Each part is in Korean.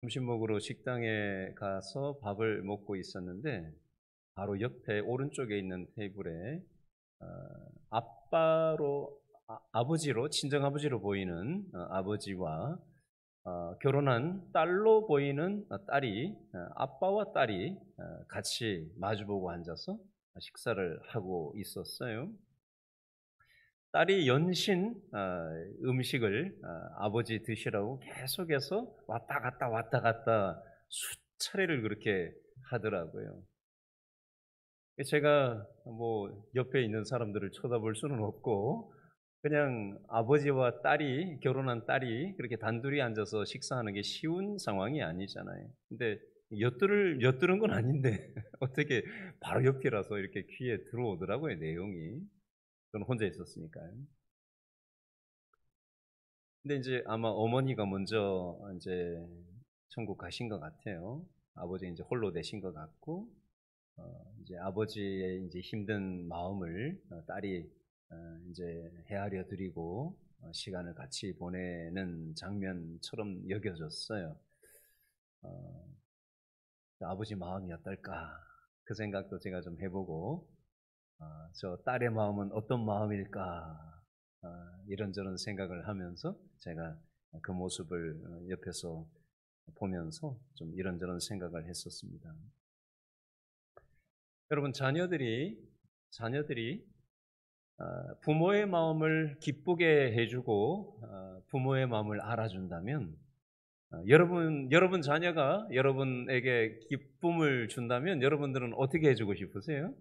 점심 먹으러 식당에 가서 밥을 먹고 있었는데 바로 옆에 오른쪽에 있는 테이블에 어 아버지로 친정아버지로 보이는 아버지와 결혼한 딸로 보이는 딸이 아빠와 딸이 같이 마주보고 앉아서 식사를 하고 있었어요. 딸이 연신 음식을 아버지 드시라고 계속해서 왔다 갔다 왔다 갔다 수차례를 그렇게 하더라고요. 제가 뭐 옆에 있는 사람들을 쳐다볼 수는 없고 그냥 아버지와 딸이 결혼한 딸이 그렇게 단둘이 앉아서 식사하는 게 쉬운 상황이 아니잖아요. 근데 엿들은 건 아닌데 어떻게 바로 옆이라서 이렇게 귀에 들어오더라고요, 내용이. 저는 혼자 있었으니까요. 근데 인제 아마 어머니가 먼저 인제 천국 가신 것 같아요. 아버지 인제 홀로 되신 것 같고 이제 아버지의 인제 힘든 마음을 딸이 인제 헤아려 드리고 시간을 같이 보내는 장면처럼 여겨졌어요. 어 '아버지 마음이 어떨까?' 그 생각도 제가 좀 해 보고 '저 딸의 마음은 어떤 마음일까?' 이런저런 생각을 하면서 제가 그 모습을 옆에서 보면서 좀 이런저런 생각을 했었습니다. 여러분 자녀들이 부모의 마음을 기쁘게 해 주고 부모의 마음을 알아준다면 여러분 자녀가 여러분에게 기쁨을 준다면 여러분들은 어떻게 해 주고 싶으세요?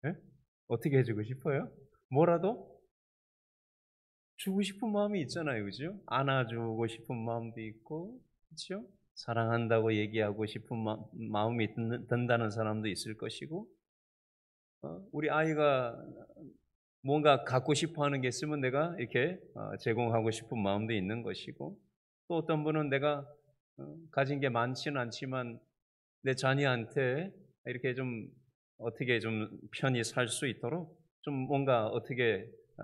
예? 어떻게 해 주고 싶어요? 뭐라도 주고 싶은 마음이 있잖아요. 그죠? 안아주고 싶은 마음도 있고, 그죠? 사랑한다고 얘기하고 싶은 마음이 든다는 사람도 있을 것이고, 우리 아이가 뭔가 갖고 싶어 하는 게 있으면 내가 이렇게 제공하고 싶은 마음도 있는 것이고, 또 어떤 분은 내가 가진 게 많지는 않지만 내 자녀한테 이렇게 좀 어떻게 좀 편히 살 수 있도록 좀 뭔가 어떻게 어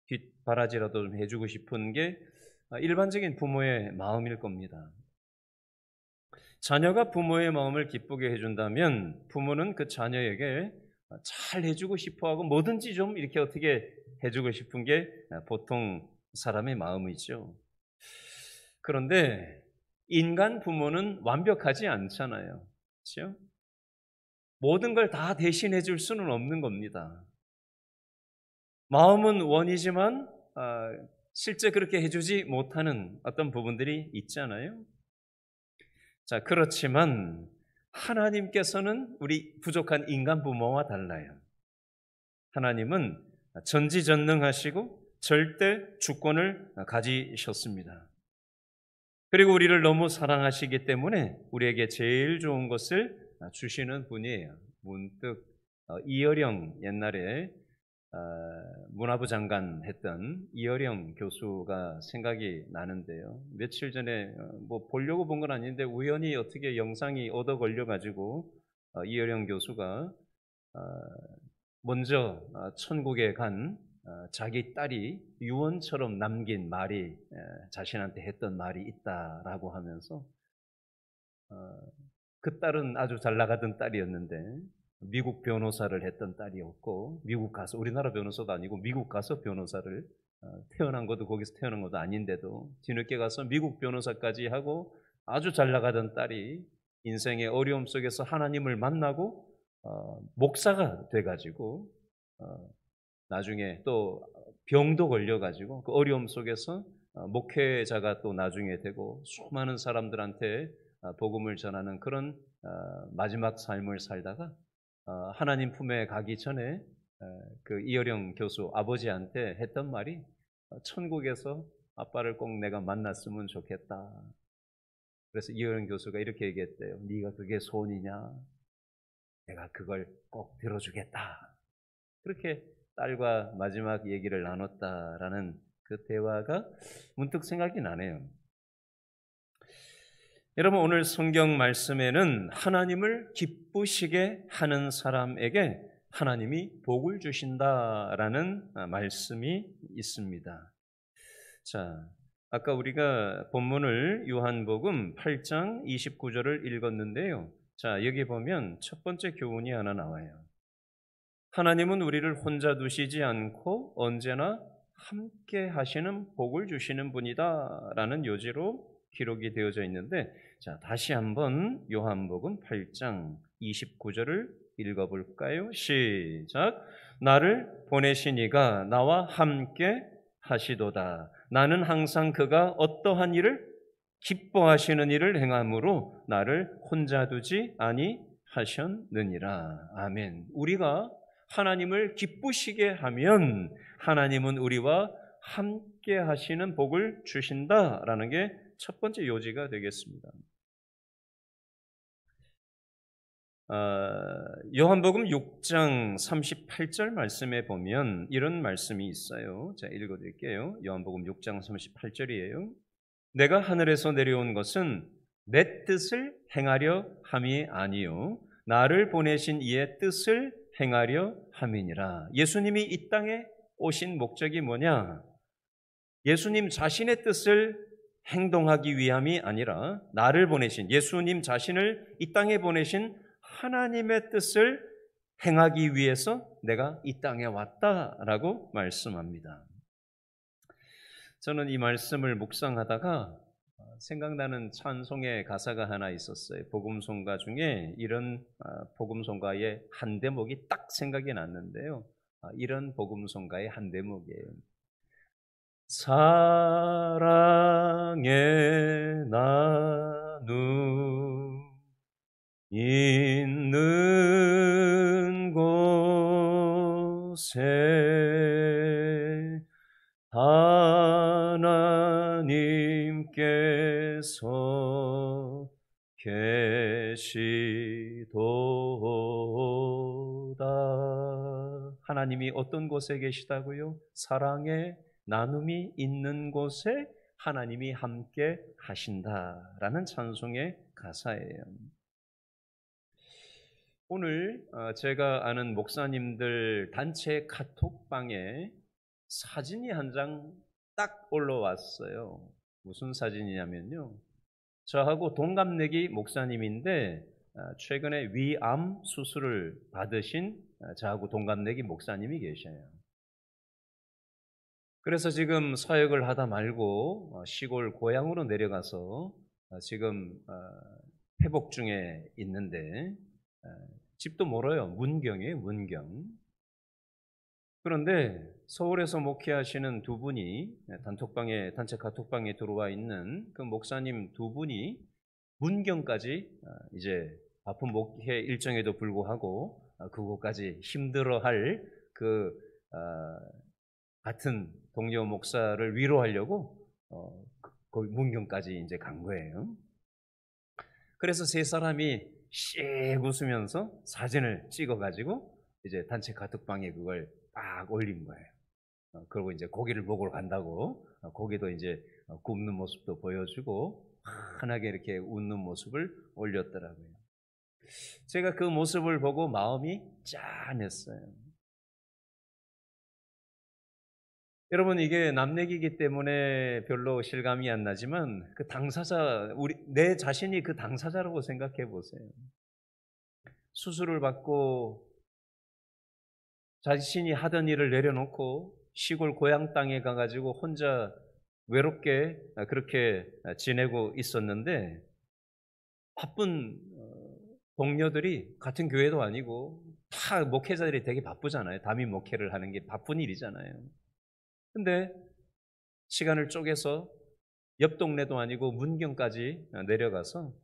뒷바라지라도 좀 해 주고 싶은 게 일반적인 부모의 마음일 겁니다. 자녀가 부모의 마음을 기쁘게 해 준다면 부모는 그 자녀에게 잘 해 주고 싶어 하고 뭐든지 좀 이렇게 어떻게 해 주고 싶은 게 보통 사람의 마음이죠. 그런데 인간 부모는 완벽하지 않잖아요. 그렇죠? 모든 걸 다 대신해 줄 수는 없는 겁니다. 마음은 원이지만 실제 그렇게 해 주지 못하는 어떤 부분들이 있잖아요. 자, 그렇지만 하나님께서는 우리 부족한 인간 부모와 달라요. 하나님은 전지전능하시고 절대 주권을 가지셨습니다. 그리고 우리를 너무 사랑하시기 때문에 우리에게 제일 좋은 것을 주시는 분이에요. 문득 이어령 옛날에 어, 문화부 장관 했던 이어령 교수가 생각이 나는데요. 며칠 전에 뭐 보려고 본 건 아닌데 우연히 어떻게 영상이 얻어 걸려 가지고 이어령 교수가 어, 먼저 천국에 간 자기 딸이 유언처럼 남긴 말이 자신한테 했던 말이 있다라고 하면서 어, 그 딸은 아주 잘 나가던 딸이었는데 미국 변호사를 했던 딸이었고 미국 가서 우리나라 변호사도 아니고 미국 가서 변호사를 태어난 것도 거기서 태어난 것도 아닌데도 뒤늦게 가서 미국 변호사까지 하고 아주 잘 나가던 딸이 인생의 어려움 속에서 하나님을 만나고 목사가 돼 가지고 어 나중에 또 병도 걸려 가지고 그 어려움 속에서 목회자가 또 나중에 되고 수많은 사람들한테 복음을 전하는 그런 마지막 삶을 살다가 하나님 품에 가기 전에 그 이어령 교수 아버지한테 했던 말이 "천국에서 아빠를 꼭 내가 만났으면 좋겠다." 그래서 이어령 교수가 이렇게 얘기했대요. "네가 그게 소원이냐? 내가 그걸 꼭 들어 주겠다." 그렇게 딸과 마지막 얘기를 나눴다라는 그 대화가 문득 생각이 나네요. 여러분 오늘 성경 말씀에는 하나님을 기쁘시게 하는 사람에게 하나님이 복을 주신다라는 말씀이 있습니다. 자, 아까 우리가 본문을 요한복음 8장 29절을 읽었는데요. 자, 여기 보면 첫 번째 교훈이 하나 나와요. 하나님은 우리를 혼자 두시지 않고 언제나 함께 하시는 복을 주시는 분이다 라는 요지로 기록이 되어져 있는데, 자, 다시 한번 요한복음 8장 29절을 읽어볼까요? 시작. 나를 보내신 이가 나와 함께 하시도다. 나는 항상 그가 어떠한 일을 기뻐하시는 일을 행함으로 나를 혼자 두지 아니하셨느니라. 아멘. 우리가 하나님을 기쁘시게 하면 하나님은 우리와 함께 하시는 복을 주신다라는 게 첫 번째 요지가 되겠습니다. 요한복음 6장 38절 말씀에 보면 이런 말씀이 있어요. 자, 읽어드릴게요. 요한복음 6장 38절이에요. 내가 하늘에서 내려온 것은 내 뜻을 행하려 함이 아니요 나를 보내신 이의 뜻을 행하려 함이니라. 예수님이 이 땅에 오신 목적이 뭐냐? 예수님 자신의 뜻을 행동하기 위함이 아니라 나를 보내신 예수님 자신을 이 땅에 보내신 하나님의 뜻을 행하기 위해서 내가 이 땅에 왔다라고 말씀합니다. 저는 이 말씀을 묵상하다가 생각나는 찬송의 가사가 하나 있었어요. 복음송가 중에 이런 복음송가의 한 대목이 딱 생각이 났는데요. 이런 복음송가의 한 대목이에요. 사랑의 나눔 있는 곳에 하나님께서 계시도다. 하나님이 어떤 곳에 계시다고요? 사랑의 나눔이 있는 곳에 하나님이 함께 하신다라는 찬송의 가사예요. 오늘 제가 아는 목사님들 단체 카톡방에 사진이 한 장 딱 올라왔어요. 무슨 사진이냐면요. 저하고 동갑내기 목사님인데 최근에 위암 수술을 받으신 저하고 동갑내기 목사님이 계셔요. 그래서 지금 사역을 하다 말고 시골 고향으로 내려가서 지금 회복 중에 있는데 집도 멀어요. 문경이에요. 문경. 그런데 서울에서 목회하시는 두 분이 단체 카톡방에 들어와 있는 그 목사님 두 분이 문경까지 이제 바쁜 목회 일정에도 불구하고 그곳까지 힘들어할 그 같은 동료 목사를 위로하려고 거기 문경까지 이제 간 거예요. 그래서 세 사람이 씩 웃으면서 사진을 찍어가지고 이제 단체 카톡방에 그걸 딱 올린 거예요. 그리고 이제 고기를 먹으러 간다고 고기도 이제 굽는 모습도 보여주고 환하게 이렇게 웃는 모습을 올렸더라고요. 제가 그 모습을 보고 마음이 짠했어요. 여러분, 이게 남 얘기이기 때문에 별로 실감이 안 나지만 그 당사자, 내 자신이 그 당사자라고 생각해 보세요. 수술을 받고 자신이 하던 일을 내려놓고 시골 고향 땅에 가가지고 혼자 외롭게 그렇게 지내고 있었는데 바쁜 동료들이 같은 교회도 아니고 다 목회자들이 되게 바쁘잖아요. 담임 목회를 하는 게 바쁜 일이잖아요. 근데 시간을 쪼개서 옆 동네도 아니고 문경까지 내려가서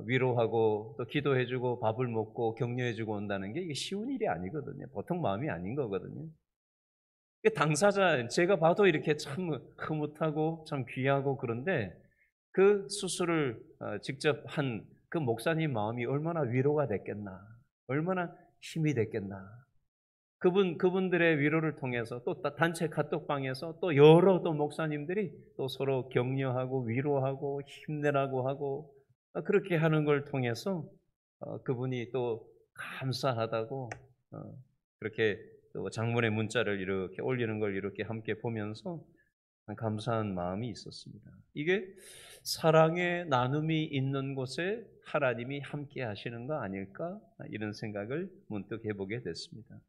위로하고 또 기도해주고 밥을 먹고 격려해주고 온다는 게 이게 쉬운 일이 아니거든요. 보통 마음이 아닌 거거든요. 당사자, 제가 봐도 이렇게 참 흐뭇하고 참 귀하고 그런데 그 수술을 직접 한 그 목사님 마음이 얼마나 위로가 됐겠나, 얼마나 힘이 됐겠나. 그분들의 위로를 통해서 또 단체 카톡방에서 또 여러 또 목사님들이 또 서로 격려하고 위로하고 힘내라고 하고 그렇게 하는 걸 통해서 그분이 또 감사하다고 그렇게 또 장문의 문자를 이렇게 올리는 걸 이렇게 함께 보면서 감사한 마음이 있었습니다. 이게 사랑의 나눔이 있는 곳에 하나님이 함께 하시는 거 아닐까? 이런 생각을 문득 해보게 됐습니다.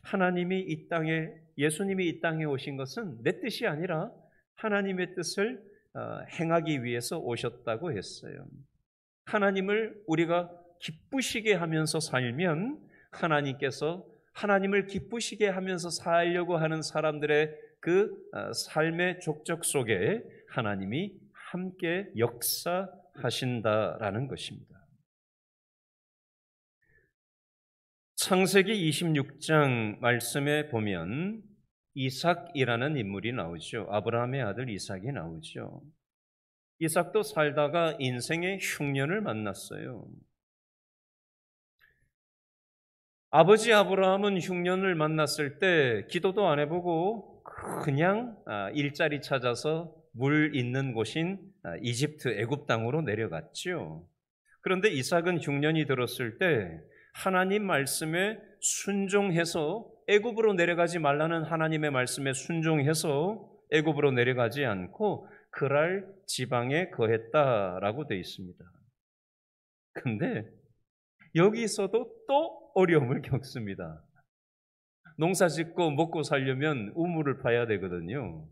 하나님이 이 땅에, 예수님이 이 땅에 오신 것은 내 뜻이 아니라 하나님의 뜻을 행하기 위해서 오셨다고 했어요. 하나님을 우리가 기쁘시게 하면서 살면 하나님께서 하나님을 기쁘시게 하면서 살려고 하는 사람들의 그 삶의 족적 속에 하나님이 함께 역사하신다라는 것입니다. 창세기 26장 말씀에 보면 이삭이라는 인물이 나오죠. 아브라함의 아들 이삭이 나오죠. 이삭도 살다가 인생의 흉년을 만났어요. 아버지 아브라함은 흉년을 만났을 때 기도도 안 해보고 그냥 일자리 찾아서 물 있는 곳인 이집트 애굽 땅으로 내려갔죠. 그런데 이삭은 흉년이 들었을 때 하나님 말씀에 순종해서 애굽으로 내려가지 말라는 하나님의 말씀에 순종해서 애굽으로 내려가지 않고 그랄 지방에 거했다라고 되어 있습니다. 근데 여기서도 또 어려움을 겪습니다. 농사 짓고 먹고 살려면 우물을 파야 되거든요.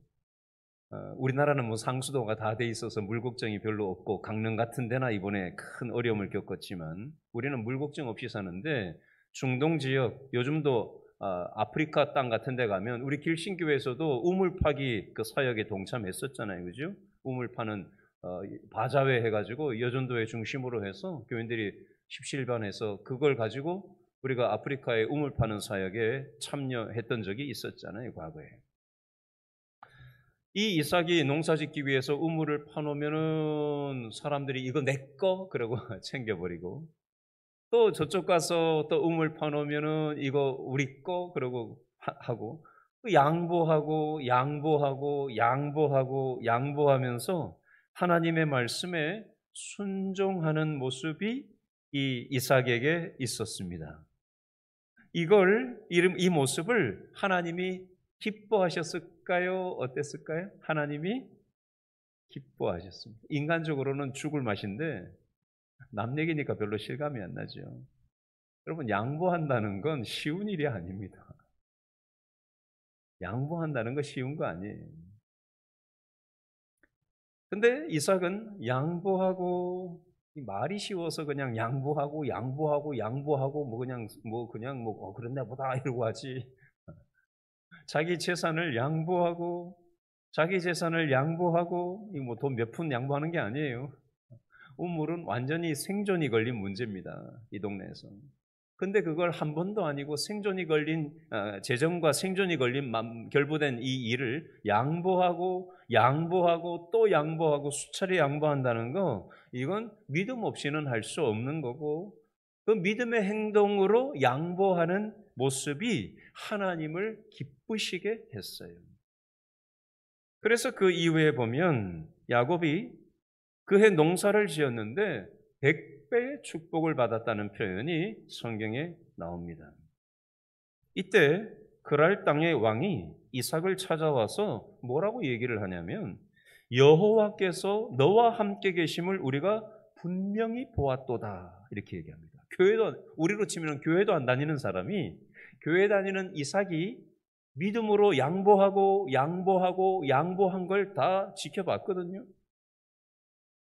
우리나라는 뭐 상수도가 다 돼 있어서 물 걱정이 별로 없고 강릉 같은 데나 이번에 큰 어려움을 겪었지만 우리는 물 걱정 없이 사는데 중동 지역 요즘도 아프리카 땅 같은 데 가면 우리 길신교회에서도 우물 파기 그 사역에 동참했었잖아요. 그죠? 우물 파는 바자회 해가지고 여전도회 중심으로 해서 교인들이 십시일반해서 그걸 가지고 우리가 아프리카에 우물 파는 사역에 참여했던 적이 있었잖아요. 과거에. 이 이삭이 농사 짓기 위해서 우물을 파놓으면은 사람들이 이거 내 거? 그러고 챙겨버리고 또 저쪽 가서 또 우물 파놓으면은 이거 우리 거? 그러고 하고 양보하고 양보하면서 하나님의 말씀에 순종하는 모습이 이 이삭에게 있었습니다. 이 모습을 하나님이 기뻐하셨을까요? 어땠을까요? 하나님이 기뻐하셨습니다. 인간적으로는 죽을 맛인데 남 얘기니까 별로 실감이 안 나죠. 여러분, 양보한다는 건 쉬운 일이 아닙니다. 양보한다는 거 쉬운 거 아니에요. 근데 이삭은 양보하고 말이 쉬워서 그냥 양보하고 그랬나 보다 이러고 하지. 자기 재산을 양보하고 뭐 돈 몇 푼 양보하는 게 아니에요. 우물은 완전히 생존이 걸린 문제입니다. 이 동네에서. 근데 그걸 한 번도 아니고 재정과 생존이 걸린 결부된 이 일을 양보하고 또 양보하고 수차례 양보한다는 거, 이건 믿음 없이는 할 수 없는 거고, 그 믿음의 행동으로 양보하는 모습이 하나님을 기쁘시게 했어요. 그래서 그 이후에 보면 야곱이 그해 농사를 지었는데 100배의 축복을 받았다는 표현이 성경에 나옵니다. 이때 그랄 땅의 왕이 이삭을 찾아와서 뭐라고 얘기를 하냐면 여호와께서 너와 함께 계심을 우리가 분명히 보았도다 이렇게 얘기합니다. 우리로 치면 교회도 안 다니는 사람이 교회 다니는 이삭이 믿음으로 양보한 걸 다 지켜봤거든요.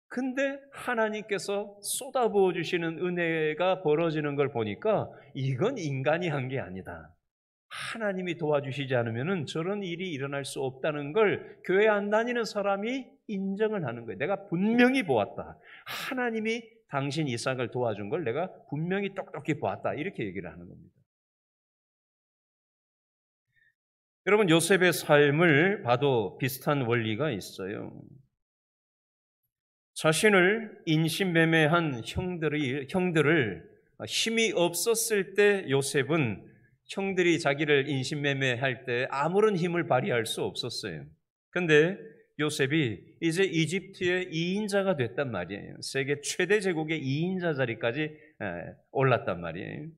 근데 하나님께서 쏟아부어 주시는 은혜가 벌어지는 걸 보니까 이건 인간이 한 게 아니다. 하나님이 도와주시지 않으면 저런 일이 일어날 수 없다는 걸 교회 안 다니는 사람이 인정을 하는 거예요. 내가 분명히 보았다. 하나님이 당신 이삭을 도와준 걸 내가 분명히 똑똑히 보았다. 이렇게 얘기를 하는 겁니다. 여러분, 요셉의 삶을 봐도 비슷한 원리가 있어요. 자신을 인신매매한 형들을 힘이 없었을 때 요셉은 형들이 자기를 인신매매할 때 아무런 힘을 발휘할 수 없었어요. 그런데 요셉이 이제 이집트의 2인자가 됐단 말이에요. 세계 최대 제국의 2인자 자리까지 올랐단 말이에요.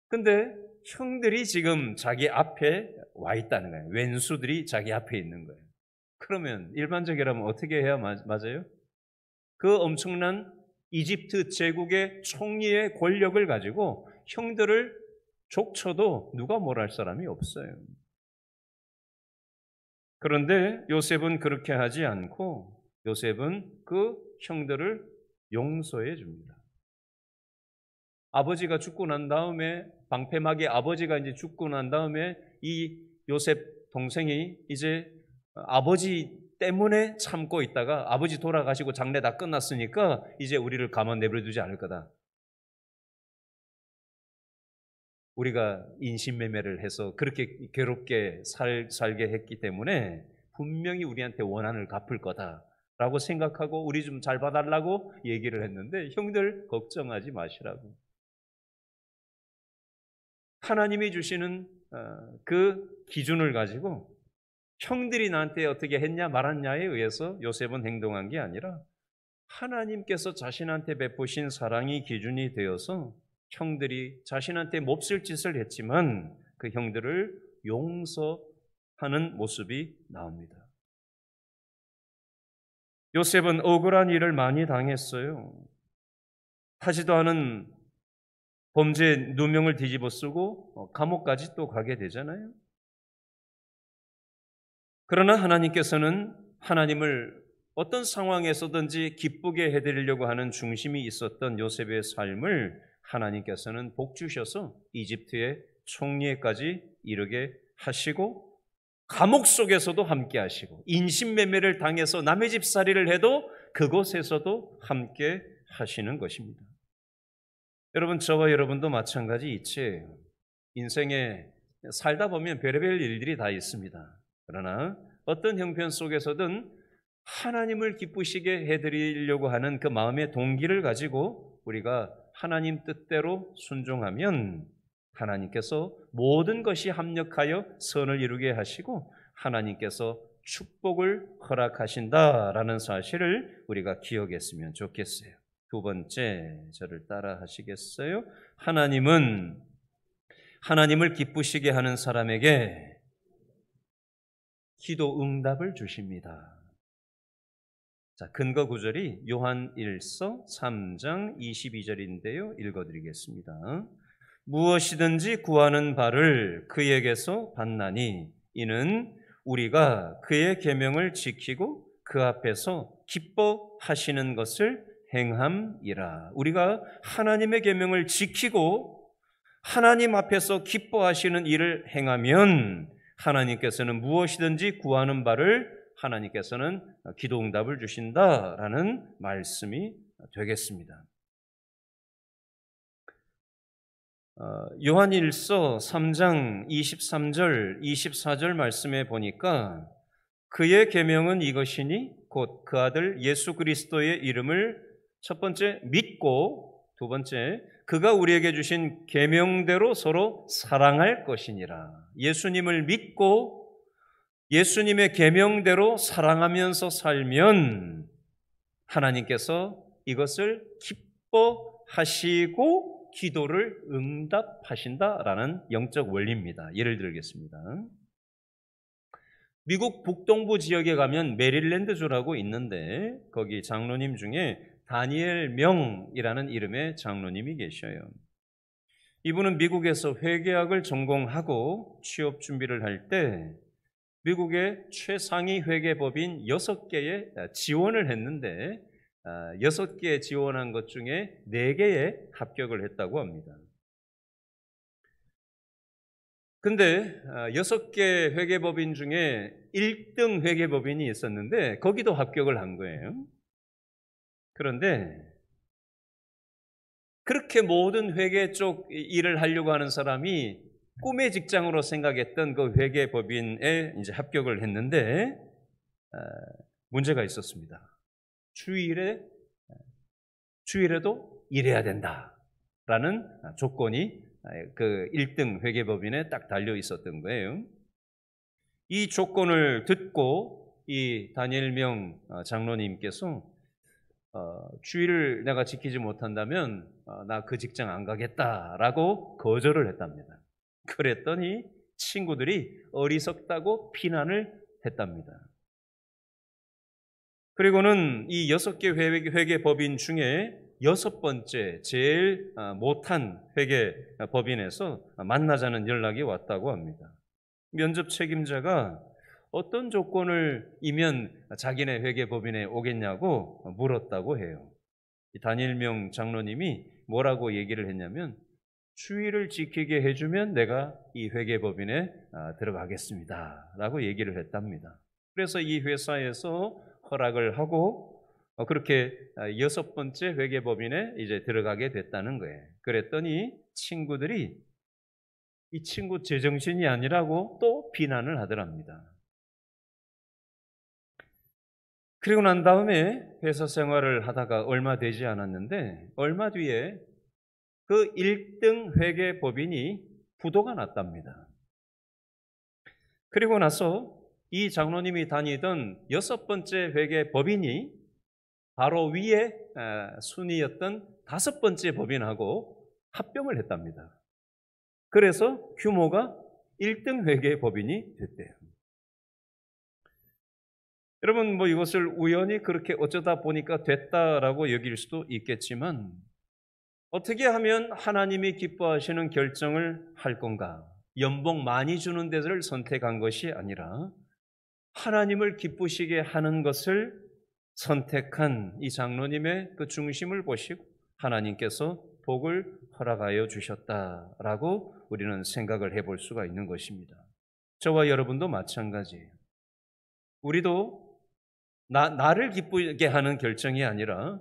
그런데 형들이 지금 자기 앞에 와 있다는 거예요. 왼수들이 자기 앞에 있는 거예요. 그러면 일반적이라면 어떻게 해야 맞아요? 그 엄청난 이집트 제국의 총리의 권력을 가지고 형들을 족쳐도 누가 뭘 할 사람이 없어요. 그런데 요셉은 그렇게 하지 않고 요셉은 그 형들을 용서해 줍니다. 아버지가 죽고 난 다음에 방패막이 아버지가 이제 죽고 난 다음에 이 요셉 동생이 이제 아버지 때문에 참고 있다가 아버지 돌아가시고 장례 다 끝났으니까 이제 우리를 가만 내버려두지 않을 거다. 우리가 인신매매를 해서 그렇게 괴롭게 살게 했기 때문에 분명히 우리한테 원한을 갚을 거다라고 생각하고 우리 좀 잘 봐달라고 얘기를 했는데 형들 걱정하지 마시라고. 하나님이 주시는 그 기준을 가지고 형들이 나한테 어떻게 했냐 말았냐에 의해서 요셉은 행동한 게 아니라 하나님께서 자신한테 베푸신 사랑이 기준이 되어서 형들이 자신한테 몹쓸 짓을 했지만 그 형들을 용서하는 모습이 나옵니다. 요셉은 억울한 일을 많이 당했어요. 하지도 않은 범죄 누명을 뒤집어 쓰고 감옥까지 또 가게 되잖아요. 그러나 하나님께서는 하나님을 어떤 상황에서든지 기쁘게 해드리려고 하는 중심이 있었던 요셉의 삶을 하나님께서는 복 주셔서 이집트의 총리에까지 이르게 하시고 감옥 속에서도 함께 하시고 인신매매를 당해서 남의 집살이를 해도 그곳에서도 함께 하시는 것입니다. 여러분, 저와 여러분도 마찬가지 이치예요. 인생에 살다 보면 별의별 일들이 다 있습니다. 그러나 어떤 형편 속에서든 하나님을 기쁘시게 해드리려고 하는 그 마음의 동기를 가지고 우리가 하나님 뜻대로 순종하면 하나님께서 모든 것이 합력하여 선을 이루게 하시고 하나님께서 축복을 허락하신다라는 사실을 우리가 기억했으면 좋겠어요. 두 번째, 저를 따라 하시겠어요? 하나님은 하나님을 기쁘시게 하는 사람에게 기도 응답을 주십니다. 자, 근거 구절이 요한 1서 3장 22절인데요. 읽어드리겠습니다. 무엇이든지 구하는 바를 그에게서 받나니 이는 우리가 그의 계명을 지키고 그 앞에서 기뻐하시는 것을 행함이라. 우리가 하나님의 계명을 지키고 하나님 앞에서 기뻐하시는 일을 행하면 하나님께서는 무엇이든지 구하는 바를 하나님께서는 기도 응답을 주신다라는 말씀이 되겠습니다. 요한 1서 3장 23절 24절 말씀에 보니까 그의 계명은 이것이니 곧 그 아들 예수 그리스도의 이름을 첫 번째 믿고 두 번째 그가 우리에게 주신 계명대로 서로 사랑할 것이니라. 예수님을 믿고 예수님의 계명대로 사랑하면서 살면 하나님께서 이것을 기뻐하시고 기도를 응답하신다라는 영적 원리입니다. 예를 들겠습니다. 미국 북동부 지역에 가면 메릴랜드주라고 있는데 거기 장로님 중에 다니엘 명이라는 이름의 장로님이 계셔요. 이분은 미국에서 회계학을 전공하고 취업 준비를 할 때 미국의 최상위 회계법인 6개에 지원을 했는데 6개 지원한 것 중에 4개에 합격을 했다고 합니다. 근데 6개 회계법인 중에 1등 회계법인이 있었는데 거기도 합격을 한 거예요. 그런데 그렇게 모든 회계 쪽 일을 하려고 하는 사람이 꿈의 직장으로 생각했던 그 회계법인에 이제 합격을 했는데 문제가 있었습니다. 주일에도 일해야 된다라는 조건이 그 1등 회계법인에 딱 달려 있었던 거예요. 이 조건을 듣고 이 다니엘 명 장로님께서 주일을 내가 지키지 못한다면 나 그 직장 안 가겠다라고 거절을 했답니다. 그랬더니 친구들이 어리석다고 비난을 했답니다. 그리고는 이 6개 회계 법인 중에 6번째 제일 못한 회계 법인에서 만나자는 연락이 왔다고 합니다. 면접 책임자가 어떤 조건을 이면 자기네 회계 법인에 오겠냐고 물었다고 해요. 단일명 장로님이 뭐라고 얘기를 했냐면, 주의를 지키게 해주면 내가 이 회계법인에 들어가겠습니다 라고 얘기를 했답니다. 그래서 이 회사에서 허락을 하고 그렇게 6번째 회계법인에 이제 들어가게 됐다는 거예요. 그랬더니 친구들이 이 친구 제정신이 아니라고 또 비난을 하더랍니다. 그리고 난 다음에 회사 생활을 하다가 얼마 되지 않았는데, 얼마 뒤에 그 1등 회계법인이 부도가 났답니다. 그리고 나서 이 장로님이 다니던 6번째 회계법인이 바로 위에 순위였던 5번째 법인하고 합병을 했답니다. 그래서 규모가 1등 회계법인이 됐대요. 여러분, 이것을 우연히 그렇게 어쩌다 보니까 됐다라고 여길 수도 있겠지만, 어떻게 하면 하나님이 기뻐하시는 결정을 할 건가? 연봉 많이 주는 데를 선택한 것이 아니라 하나님을 기쁘시게 하는 것을 선택한 이 장로님의 그 중심을 보시고 하나님께서 복을 허락하여 주셨다라고 우리는 생각을 해볼 수가 있는 것입니다. 저와 여러분도 마찬가지예요. 우리도 나를 기쁘게 하는 결정이 아니라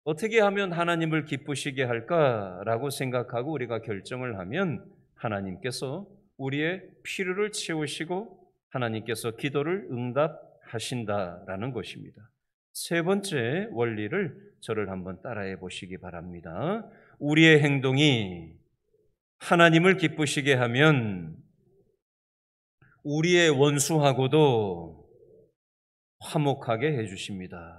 어떻게 하면 하나님을 기쁘시게 할까라고 생각하고 우리가 결정을 하면 하나님께서 우리의 필요를 채우시고 하나님께서 기도를 응답하신다라는 것입니다. 세 번째 원리를 저를 한번 따라해 보시기 바랍니다. 우리의 행동이 하나님을 기쁘시게 하면 우리의 원수하고도 화목하게 해주십니다.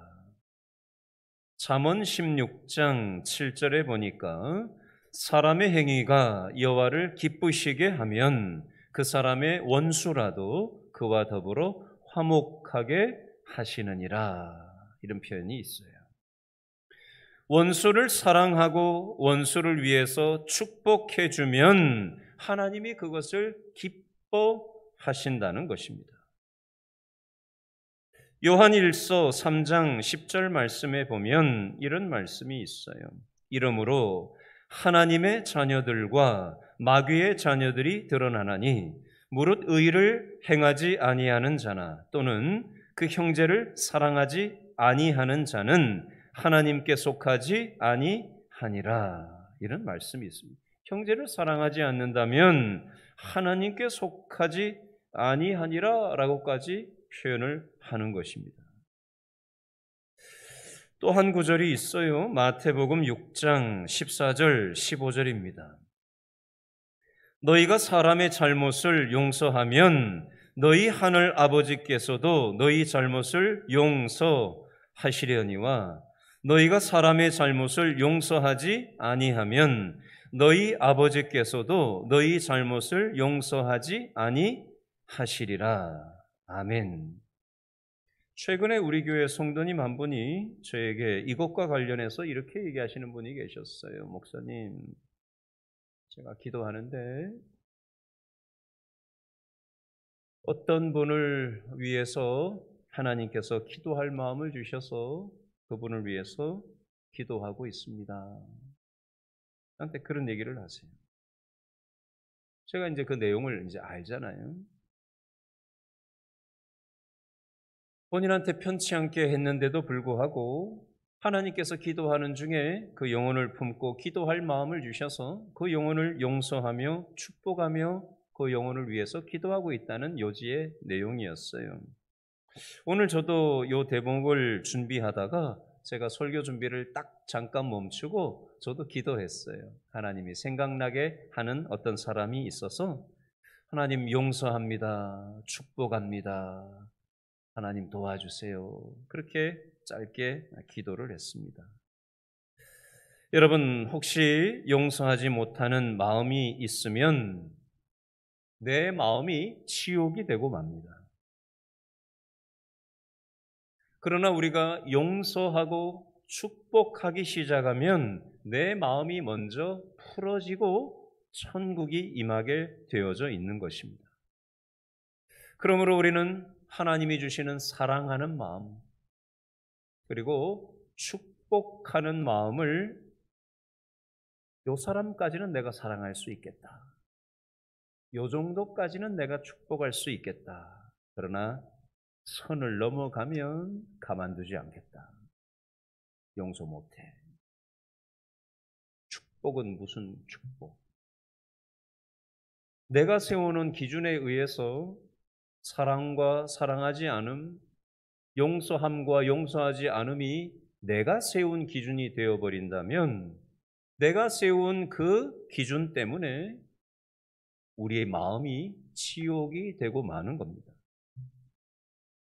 잠언 16장 7절에 보니까 사람의 행위가 여호와를 기쁘시게 하면 그 사람의 원수라도 그와 더불어 화목하게 하시느니라, 이런 표현이 있어요. 원수를 사랑하고 원수를 위해서 축복해 주면 하나님이 그것을 기뻐하신다는 것입니다. 요한일서 3장 10절 말씀에 보면 이런 말씀이 있어요. 이러므로 하나님의 자녀들과 마귀의 자녀들이 드러나나니 무릇 의를 행하지 아니하는 자나 또는 그 형제를 사랑하지 아니하는 자는 하나님께 속하지 아니하니라, 이런 말씀이 있습니다. 형제를 사랑하지 않는다면 하나님께 속하지 아니하니라 라고까지 표현을 하는 것입니다. 또 한 구절이 있어요. 마태복음 6장 14절 15절입니다. 너희가 사람의 잘못을 용서하면 너희 하늘 아버지께서도 너희 잘못을 용서하시려니와 너희가 사람의 잘못을 용서하지 아니하면 너희 아버지께서도 너희 잘못을 용서하지 아니하시리라. 아멘. 최근에 우리 교회 성도님 한 분이 저에게 이것과 관련해서 이렇게 얘기하시는 분이 계셨어요. 목사님, 제가 기도하는데 어떤 분을 위해서 하나님께서 기도할 마음을 주셔서 그분을 위해서 기도하고 있습니다. 나한테 그런 얘기를 하세요. 제가 이제 그 내용을 이제 알잖아요. 본인한테 편치 않게 했는데도 불구하고 하나님께서 기도하는 중에 그 영혼을 품고 기도할 마음을 주셔서 그 영혼을 용서하며 축복하며 그 영혼을 위해서 기도하고 있다는 요지의 내용이었어요. 오늘 저도 이 대목을 준비하다가 제가 설교 준비를 딱 잠깐 멈추고 저도 기도했어요. 하나님이 생각나게 하는 어떤 사람이 있어서 하나님 용서합니다. 축복합니다. 하나님 도와주세요. 그렇게 짧게 기도를 했습니다. 여러분, 혹시 용서하지 못하는 마음이 있으면 내 마음이 치욕이 되고 맙니다. 그러나 우리가 용서하고 축복하기 시작하면 내 마음이 먼저 풀어지고 천국이 임하게 되어져 있는 것입니다. 그러므로 우리는 하나님이 주시는 사랑하는 마음, 그리고 축복하는 마음을 요 사람까지는 내가 사랑할 수 있겠다. 요 정도까지는 내가 축복할 수 있겠다. 그러나 선을 넘어가면 가만두지 않겠다. 용서 못해. 축복은 무슨 축복? 내가 세우는 기준에 의해서 사랑과 사랑하지 않음, 용서함과 용서하지 않음이 내가 세운 기준이 되어버린다면 내가 세운 그 기준 때문에 우리의 마음이 지옥이 되고 마는 겁니다.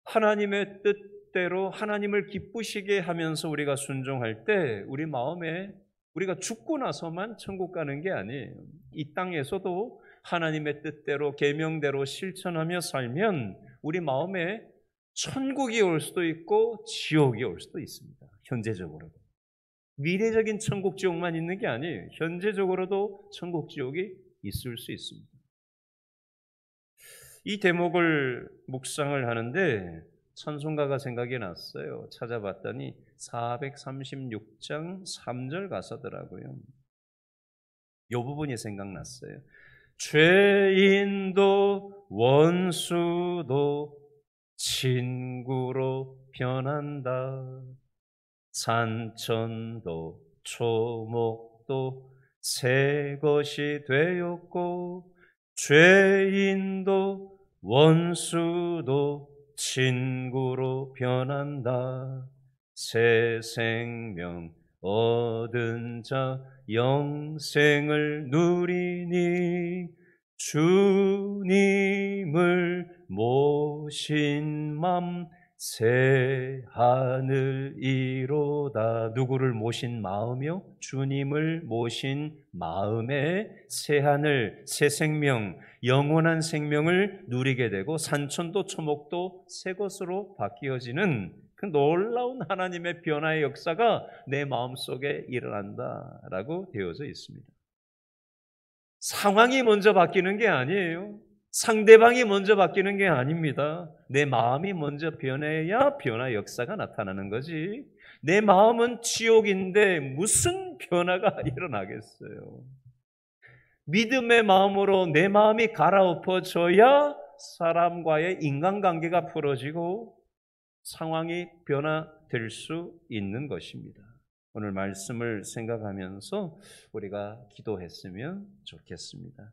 하나님의 뜻대로 하나님을 기쁘시게 하면서 우리가 순종할 때 우리 마음에 우리가 죽고 나서만 천국 가는 게 아니에요. 이 땅에서도 하나님의 뜻대로 계명대로 실천하며 살면 우리 마음에 천국이 올 수도 있고 지옥이 올 수도 있습니다. 현재적으로도. 미래적인 천국 지옥만 있는 게 아니에요. 현재적으로도 천국 지옥이 있을 수 있습니다. 이 대목을 묵상을 하는데 찬송가가 생각이 났어요. 찾아봤더니 436장 3절 가사더라고요. 이 부분이 생각났어요. 죄인도 원수도 친구로 변한다. 산천도 초목도 새 것이 되었고 죄인도 원수도 친구로 변한다. 새 생명 얻은 자 영생을 누리니 주님을 모신 맘 새 하늘이로다. 누구를 모신 마음이요? 주님을 모신 마음에 새 하늘, 새 생명, 영원한 생명을 누리게 되고 산천도 초목도 새 것으로 바뀌어지는 그 놀라운 하나님의 변화의 역사가 내 마음속에 일어난다라고 되어져 있습니다. 상황이 먼저 바뀌는 게 아니에요. 상대방이 먼저 바뀌는 게 아닙니다. 내 마음이 먼저 변해야 변화 역사가 나타나는 거지. 내 마음은 지옥인데 무슨 변화가 일어나겠어요. 믿음의 마음으로 내 마음이 갈아엎어져야 사람과의 인간관계가 풀어지고 상황이 변화될 수 있는 것입니다. 오늘 말씀을 생각하면서 우리가 기도했으면 좋겠습니다.